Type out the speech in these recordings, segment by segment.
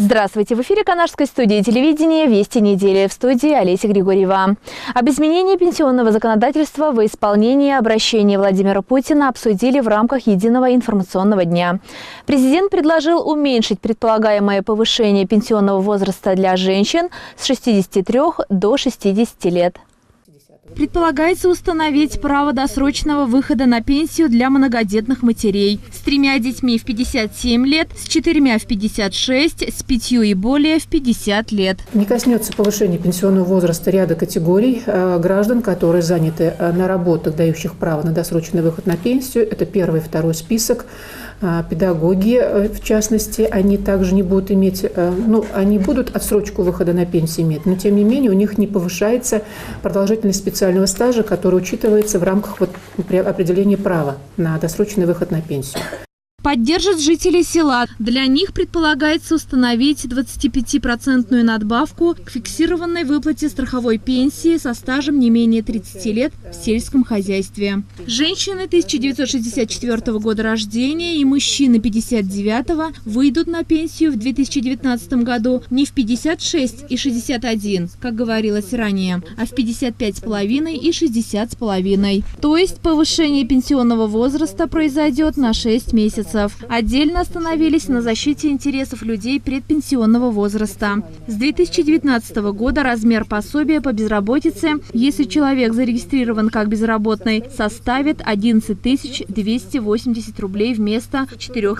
Здравствуйте! В эфире Канашской студии телевидения «Вести недели». В студии Олеся Григорьева. Об изменении пенсионного законодательства во исполнении обращения Владимира Путина обсудили в рамках единого информационного дня. Президент предложил уменьшить предполагаемое повышение пенсионного возраста для женщин с 63 до 60 лет. Предполагается установить право досрочного выхода на пенсию для многодетных матерей с 3 детьми в 57 лет, с 4 в 56, с 5 и более в 50 лет. Не коснется повышения пенсионного возраста ряда категорий граждан, которые заняты на работах, дающих право на досрочный выход на пенсию. Это первый и второй список. Педагоги, в частности, они также не будут иметь, они будут отсрочку выхода на пенсию иметь, но тем не менее у них не повышается продолжительность специального стажа, который учитывается в рамках при определении права на досрочный выход на пенсию. Поддержат жители села. Для них предполагается установить 25% надбавку к фиксированной выплате страховой пенсии со стажем не менее 30 лет в сельском хозяйстве. Женщины 1964 года рождения и мужчины 59-го выйдут на пенсию в 2019 году не в 56 и 61, как говорилось ранее, а в 55,5 и 60,5. То есть повышение пенсионного возраста произойдет на 6 месяцев. Отдельно остановились на защите интересов людей предпенсионного возраста. С 2019 года размер пособия по безработице, если человек зарегистрирован как безработный, составит 11 280 рублей вместо 4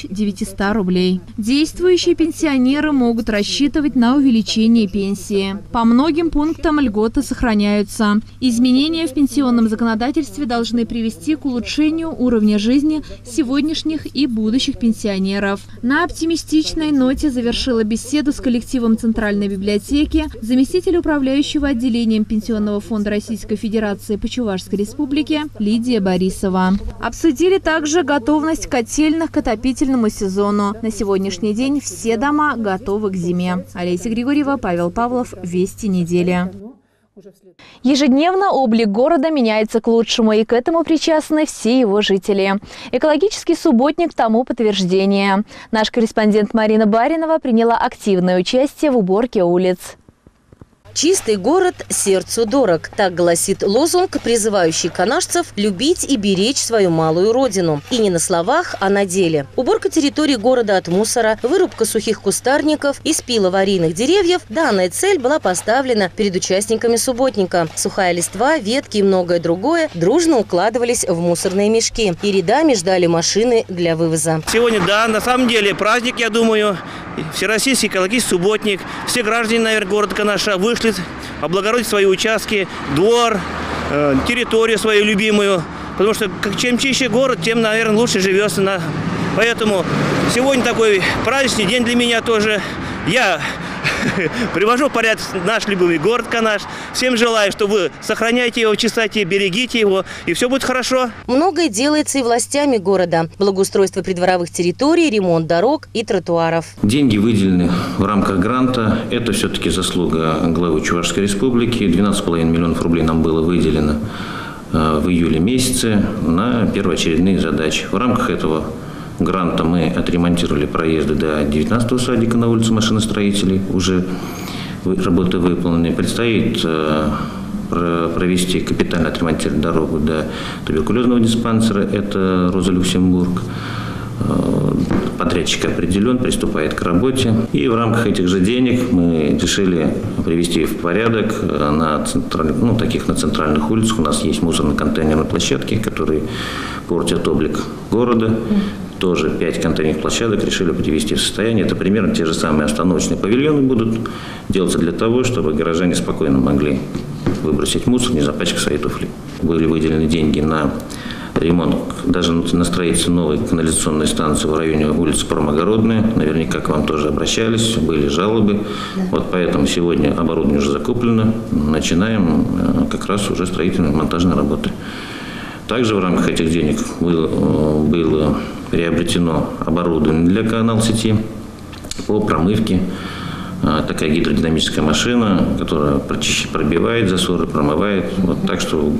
900 рублей. Действующие пенсионеры могут рассчитывать на увеличение пенсии. По многим пунктам льготы сохраняются. Изменения в пенсионном законодательстве должны привести к улучшению уровня жизни сегодняшних и будущих пенсионеров. На оптимистичной ноте завершила беседу с коллективом Центральной библиотеки заместитель управляющего отделением Пенсионного фонда Российской Федерации по Чувашской Республике Лидия Борисова. Обсудили также готовность котельных к отопительному сезону. На сегодняшний день все дома готовы к зиме. Олеся Григорьева, Павел Павлов. Вести недели. Ежедневно облик города меняется к лучшему, и к этому причастны все его жители. Экологический субботник тому подтверждение. Наш корреспондент Марина Баринова приняла активное участие в уборке улиц. «Чистый город сердцу дорог». Так гласит лозунг, призывающий канашцев любить и беречь свою малую родину. И не на словах, а на деле. Уборка территории города от мусора, вырубка сухих кустарников и спил аварийных деревьев – данная цель была поставлена перед участниками субботника. Сухая листва, ветки и многое другое дружно укладывались в мусорные мешки. И рядами ждали машины для вывоза. Сегодня, да, на самом деле праздник, я думаю. Всероссийский экологический субботник. Все граждане, наверное, города Канаша вышли облагородить свои участки, двор, территорию свою любимую. Потому что чем чище город, тем, наверное, лучше живется. Поэтому сегодня такой праздничный день для меня тоже. Я привожу в порядок наш любимый город Канаш. Всем желаю, чтобы вы сохраняйте его в чистоте, берегите его, и все будет хорошо. Многое делается и властями города. Благоустройство придворовых территорий, ремонт дорог и тротуаров. Деньги выделены в рамках гранта. Это все-таки заслуга главы Чувашской Республики. 12,5 миллионов рублей нам было выделено в июле месяце на первоочередные задачи. В рамках этого гранта мы отремонтировали проезды до 19-го садика на улице Машиностроителей. Уже работы выполнены. Предстоит провести капитально отремонтировать дорогу до туберкулезного диспансера. Это Роза Люксембург. Подрядчик определен, приступает к работе. И в рамках этих же денег мы решили привести в порядок на центральных улицах. У нас есть мусорно-контейнерные площадки, которые портят облик города. Тоже 5 контейнерных площадок решили привести в состояние. Это примерно те же самые остановочные павильоны будут делаться для того, чтобы горожане спокойно могли выбросить мусор, не запачкать свои туфли. Были выделены деньги на ремонт, даже на строительство новой канализационной станции в районе улицы Промогородная. Наверняка к вам тоже обращались, были жалобы. Вот поэтому сегодня оборудование уже закуплено. Начинаем как раз уже строительные монтажные работы. Также в рамках этих денег было приобретено оборудование для канал-сети по промывке. Такая гидродинамическая машина, которая пробивает засоры, промывает. Вот, так что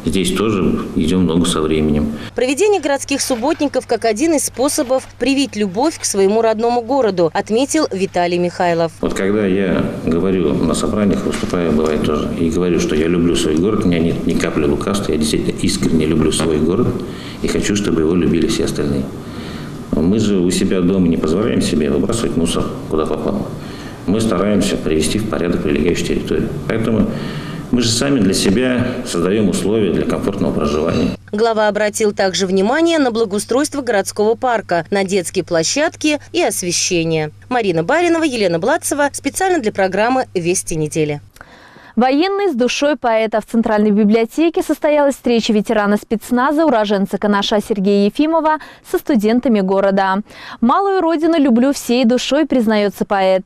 здесь тоже идем ногу со временем. Проведение городских субботников как один из способов привить любовь к своему родному городу, отметил Виталий Михайлов. Вот когда я говорю на собраниях, выступаю, бывает тоже, и говорю, что я люблю свой город, у меня нет ни капли лукавства, я действительно искренне люблю свой город и хочу, чтобы его любили все остальные. Мы же у себя дома не позволяем себе выбрасывать мусор куда попало. Мы стараемся привести в порядок прилегающую территорию. Поэтому мы же сами для себя создаем условия для комфортного проживания. Глава обратил также внимание на благоустройство городского парка, на детские площадки и освещение. Марина Баринова, Елена Бладцева. Специально для программы «Вести недели». Военный с душой поэта. В Центральной библиотеке состоялась встреча ветерана спецназа, уроженца Канаша Сергея Ефимова со студентами города. «Малую родину люблю всей душой», признается поэт.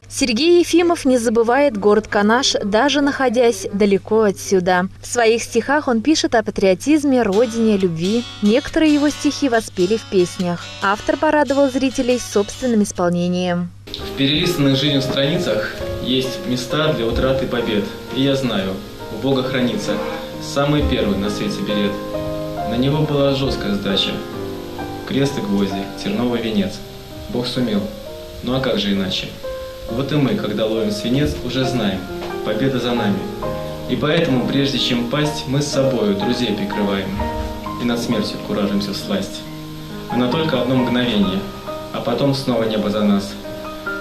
Сергей Ефимов не забывает город Канаш, даже находясь далеко отсюда. В своих стихах он пишет о патриотизме, родине, любви. Некоторые его стихи воспели в песнях. Автор порадовал зрителей собственным исполнением. В перелистанных жизнью страницах есть места для утраты побед. И я знаю, у Бога хранится самый первый на свете билет. На него была жесткая сдача. Крест и гвозди, терновый венец. Бог сумел. Ну а как же иначе? Вот и мы, когда ловим свинец, уже знаем, победа за нами. И поэтому, прежде чем пасть, мы с собою друзей прикрываем и над смертью куражимся всласть. Она только одно мгновение, а потом снова небо за нас.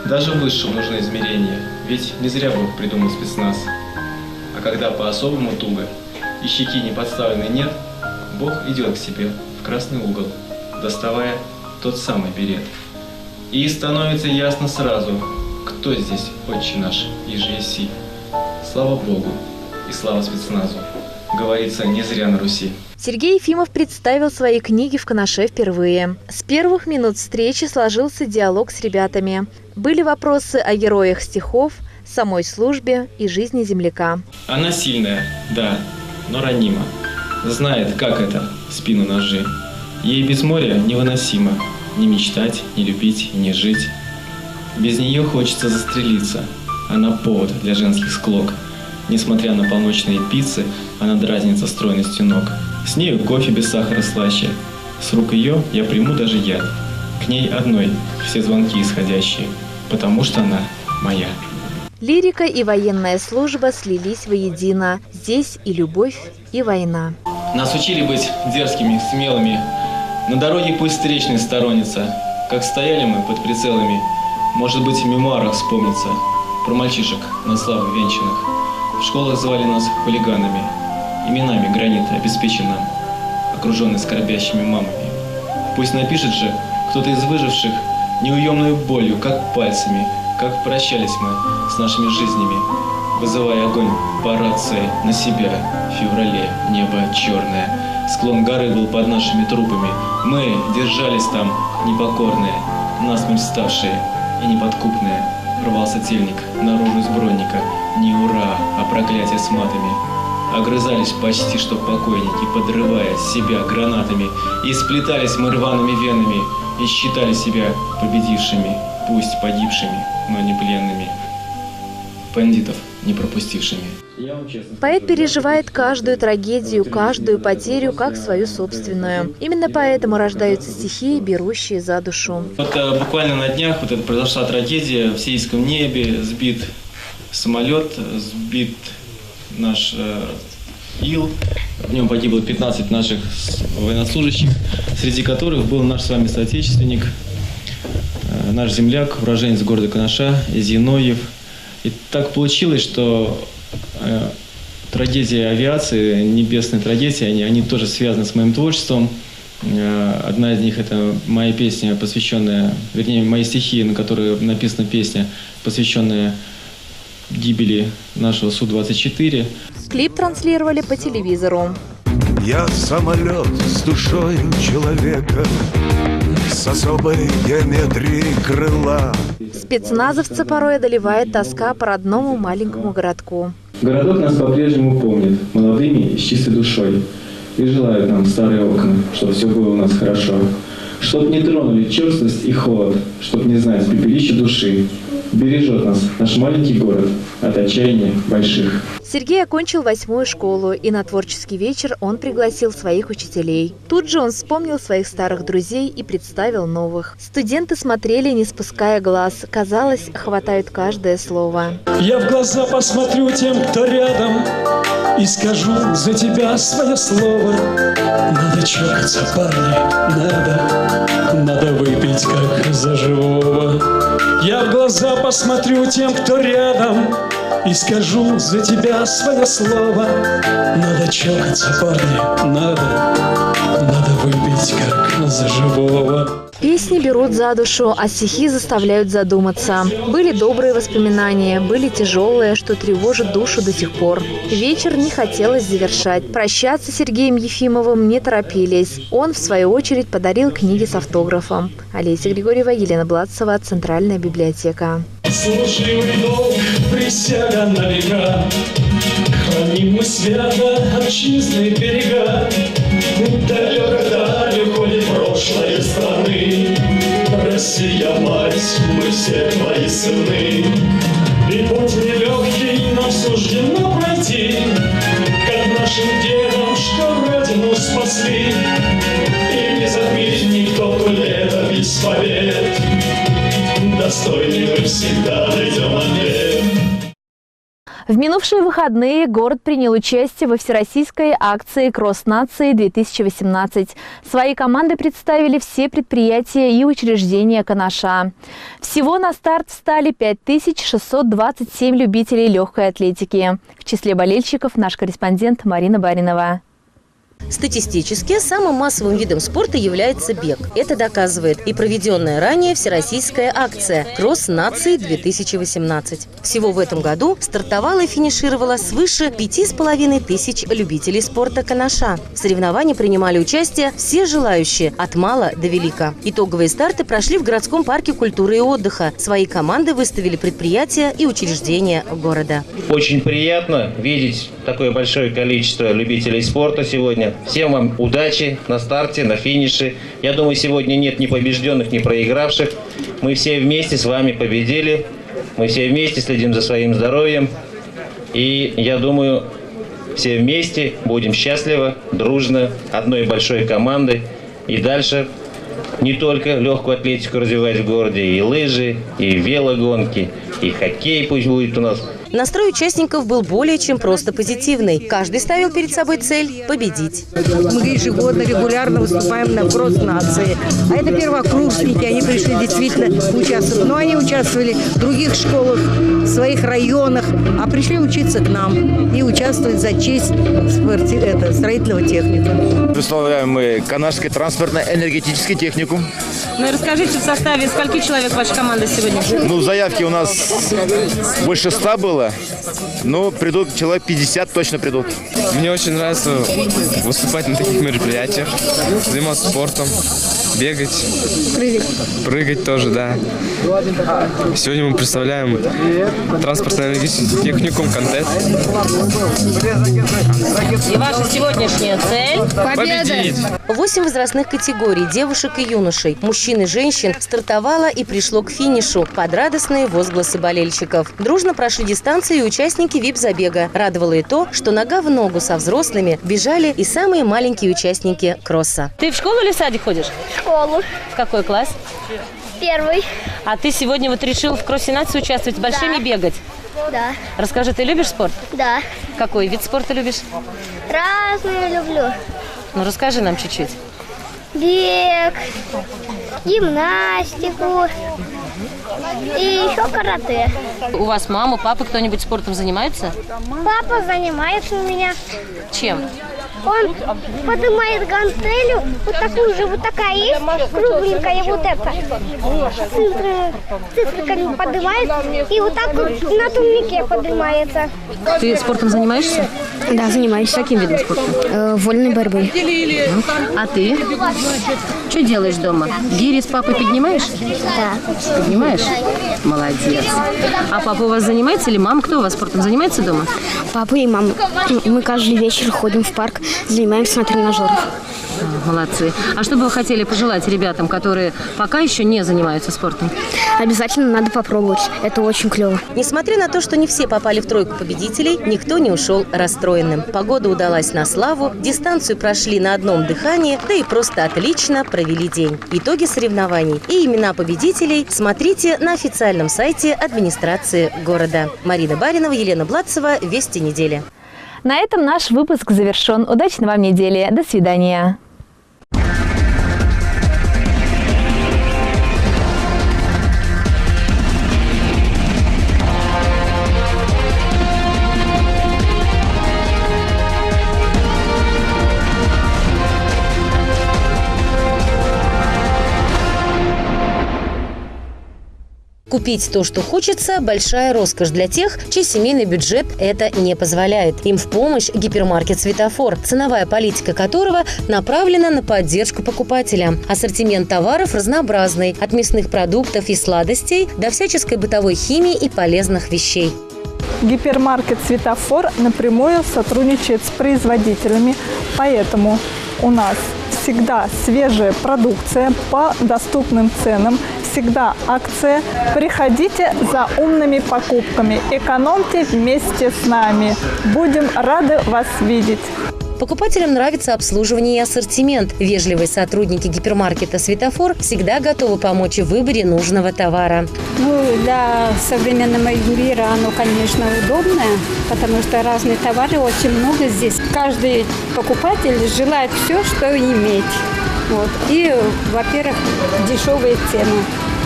Даже высшим нужны измерения, ведь не зря Бог придумал спецназ. А когда по-особому туго и щеки не подставленной нет, Бог идет к себе в красный угол, доставая тот самый берет. И становится ясно сразу, кто здесь отче наш, иже еси. Слава Богу и слава спецназу, говорится не зря на Руси. Сергей Ефимов представил свои книги в Канаше впервые. С первых минут встречи сложился диалог с ребятами. Были вопросы о героях стихов, самой службе и жизни земляка. Она сильная, да, но ранима. Знает, как это в спину ножи. Ей без моря невыносимо ни мечтать, ни любить, ни жить. Без нее хочется застрелиться. Она повод для женских склок. Несмотря на полночные пиццы, она дразнится стройностью ног. С нею кофе без сахара слаще. С рук ее я приму даже яд. К ней одной все звонки исходящие, потому что она моя. Лирика и военная служба слились воедино. Здесь и любовь, и война. Нас учили быть дерзкими, смелыми. На дороге пусть встречной сторонница. Как стояли мы под прицелами, может быть, в мемуарах вспомнится про мальчишек на славу венчанных. В школах звали нас хулиганами. Именами гранит обеспечен нам, окруженный скорбящими мамами. Пусть напишет же кто-то из выживших неуемную болью, как пальцами, как прощались мы с нашими жизнями, вызывая огонь по рации на себя. В феврале небо черное, склон горы был под нашими трупами. Мы держались там непокорные, насмерть ставшие и неподкупные. Рвался тельник наружу из бронника, не ура, а проклятие с матами. Огрызались почти что покойники, подрывая себя гранатами. И сплетались мы рваными венами, и считали себя победившими, пусть погибшими, но не пленными. Бандитов не пропустившими. Поэт переживает каждую трагедию, каждую потерю как свою собственную. Именно поэтому рождаются стихи, берущие за душу. Вот буквально на днях произошла трагедия в сирийском небе. Сбит самолет, сбит наш Ил. В нем погибло 15 наших военнослужащих, среди которых был наш с вами соотечественник, наш земляк, уроженец города Канаша, Зиноев. И так получилось, что трагедия авиации, небесные трагедии, они тоже связаны с моим творчеством. Одна из них – это моя песня, посвященная, вернее, мои стихи, на которые написана песня, посвященная гибели нашего Су-24. Клип транслировали по телевизору. Я самолет с душой человека, с особой геометрией крыла. Спецназовца порой одолевает тоска по родному маленькому городку. Городок нас по-прежнему помнит, молодыми и с чистой душой. И желают нам старые окна, чтобы все было у нас хорошо. Чтоб не тронули черствость и холод, чтоб не знать пепелища души. бережет нас, наш маленький город, от отчаяния больших. Сергей окончил 8-ю школу, и на творческий вечер он пригласил своих учителей. Тут же он вспомнил своих старых друзей и представил новых. Студенты смотрели, не спуская глаз. Казалось, хватают каждое слово. Я в глаза посмотрю тем, кто рядом, и скажу за тебя свое слово. Надо чокаться, парни, надо выпить, как за живого. Я в глаза посмотрю тем, кто рядом, и скажу за тебя свое слово. Надо чокаться, парни, надо выпить, как за живого. Песни берут за душу, а стихи заставляют задуматься. Были добрые воспоминания, были тяжелые, что тревожит душу до сих пор. Вечер не хотелось завершать. Прощаться с Сергеем Ефимовым не торопились. Он, в свою очередь, подарил книги с автографом. Олеся Григорьева, Елена Блатцева, Центральная библиотека. Служивый долг, присяга на века, храним мы свято отчизны берега. Далеко даль уходит прошлое страны. Россия, мать, мы все твои сыны. И путь нелегкий нам суждено пройти, как нашим дедам, что родину спасли. И не забыть никто лето без побед. Достойный мы всегда найдем ответ. В минувшие выходные город принял участие во всероссийской акции «Кросс нации-2018». Свои команды представили все предприятия и учреждения Канаша. Всего на старт встали 5627 любителей легкой атлетики. В числе болельщиков наш корреспондент Марина Баринова. Статистически самым массовым видом спорта является бег. Это доказывает и проведенная ранее всероссийская акция «Кросс нации-2018». Всего в этом году стартовала и финишировала свыше 5500 любителей спорта Канаша. В соревновании принимали участие все желающие, от мала до велика. Итоговые старты прошли в городском парке культуры и отдыха. Свои команды выставили предприятия и учреждения города. Очень приятно видеть такое большое количество любителей спорта сегодня. Всем вам удачи на старте, на финише. Я думаю, сегодня нет ни побежденных, ни проигравших. Мы все вместе с вами победили. Мы все вместе следим за своим здоровьем. И я думаю, все вместе будем счастливы, дружно, одной большой командой. И дальше не только легкую атлетику развивать в городе, и лыжи, и велогонки, и хоккей пусть будет у нас. Настрой участников был более чем просто позитивный. Каждый ставил перед собой цель – победить. Мы ежегодно, регулярно выступаем на «Кросс нации». А это первокурсники, они пришли действительно участвовать. Но они участвовали в других школах, в своих районах, а пришли учиться к нам и участвовать за честь строительного техникума. Представляем мы Канашский транспортно-энергетический техникум. Ну и расскажите, в составе скольки человек ваша команда сегодня? Ну, заявки у нас больше 100 было. Ну, придут человек 50, точно придут. Мне очень нравится выступать на таких мероприятиях, заниматься спортом, бегать. Прыгать тоже, да. Сегодня мы представляем транспортно-энергетический техникум «Контет». И ваша сегодняшняя цель – победить! 8 возрастных категорий девушек и юношей, мужчин и женщин стартовало и пришло к финишу под радостные возгласы болельщиков. Дружно прошли дистанцию и участники вип-забега. Радовало и то, что нога в ногу со взрослыми бежали и самые маленькие участники кросса. Ты в школу или в садик ходишь? В школу. В какой класс? 1. А ты сегодня вот решил в кроссе нации участвовать, с большими бегать? Да. Расскажи, ты любишь спорт? Да. Какой вид спорта любишь? Разные люблю. Ну, расскажи нам чуть-чуть. Бег, гимнастику и еще карате. У вас мама, папа, кто-нибудь спортом занимается? Папа занимается у меня. Чем? Он поднимает гантелью, вот такую же, вот такая есть, кругленькая, вот эта. Цифриками поднимает, и вот так вот на турнике поднимается. Ты спортом занимаешься? Да, занимаюсь. Каким видом спорта? Вольной борьбой. А ты? Что делаешь дома? Гири с папой поднимаешь? Да. Поднимаешь? Молодец. А папа у вас занимается или мама? Кто у вас спортом занимается дома? Папа и мама. Мы каждый вечер ходим в парк, занимаемся на тренажерах. Молодцы. А что бы вы хотели пожелать ребятам, которые пока еще не занимаются спортом? Обязательно надо попробовать. Это очень клево. Несмотря на то, что не все попали в тройку победителей, никто не ушел расстроенным. Погода удалась на славу, дистанцию прошли на одном дыхании, да и просто отлично провели день. Итоги соревнований и имена победителей смотрите на официальном сайте администрации города. Марина Баринова, Елена Бладцева, Вести недели. На этом наш выпуск завершен. Удачной вам недели. До свидания. Купить то, что хочется – большая роскошь для тех, чей семейный бюджет это не позволяет. Им в помощь гипермаркет «Светофор», ценовая политика которого направлена на поддержку покупателя. Ассортимент товаров разнообразный – от мясных продуктов и сладостей до всяческой бытовой химии и полезных вещей. Гипермаркет «Светофор» напрямую сотрудничает с производителями, поэтому у нас всегда свежая продукция по доступным ценам, всегда акция. Приходите за умными покупками, экономьте вместе с нами. Будем рады вас видеть. Покупателям нравится обслуживание и ассортимент. Вежливые сотрудники гипермаркета «Светофор» всегда готовы помочь в выборе нужного товара. Для современного мира оно, конечно, удобное, потому что разные товары очень много здесь. Каждый покупатель желает все, что иметь. И, во-первых, дешевые цены.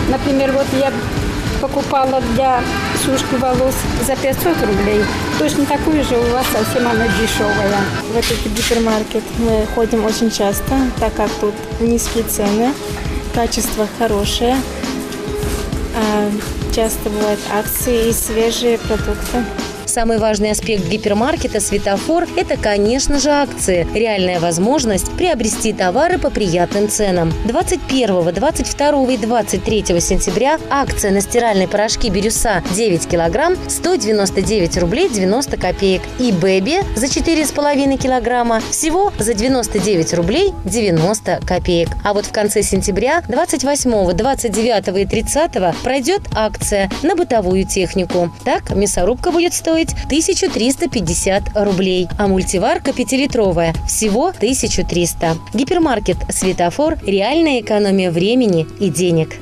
Например, я покупала для сушки волос за 500 рублей. Точно такую же у вас совсем она дешевая. В этот гипермаркет мы ходим очень часто, так как тут низкие цены, качество хорошее, часто бывают акции и свежие продукты. Самый важный аспект гипермаркета «Светофор» – это, конечно же, акции. Реальная возможность приобрести товары по приятным ценам. 21, 22 и 23 сентября акция на стиральные порошки «Бирюса» 9 килограмм 199 рублей 90 копеек. И «Бэби» за 4,5 килограмма всего за 99 рублей 90 копеек. А вот в конце сентября 28, 29 и 30 пройдет акция на бытовую технику. Так, мясорубка будет стоить 1350 рублей, а мультиварка 5-литровая всего 1300. Гипермаркет «Светофор» – реальная экономия времени и денег.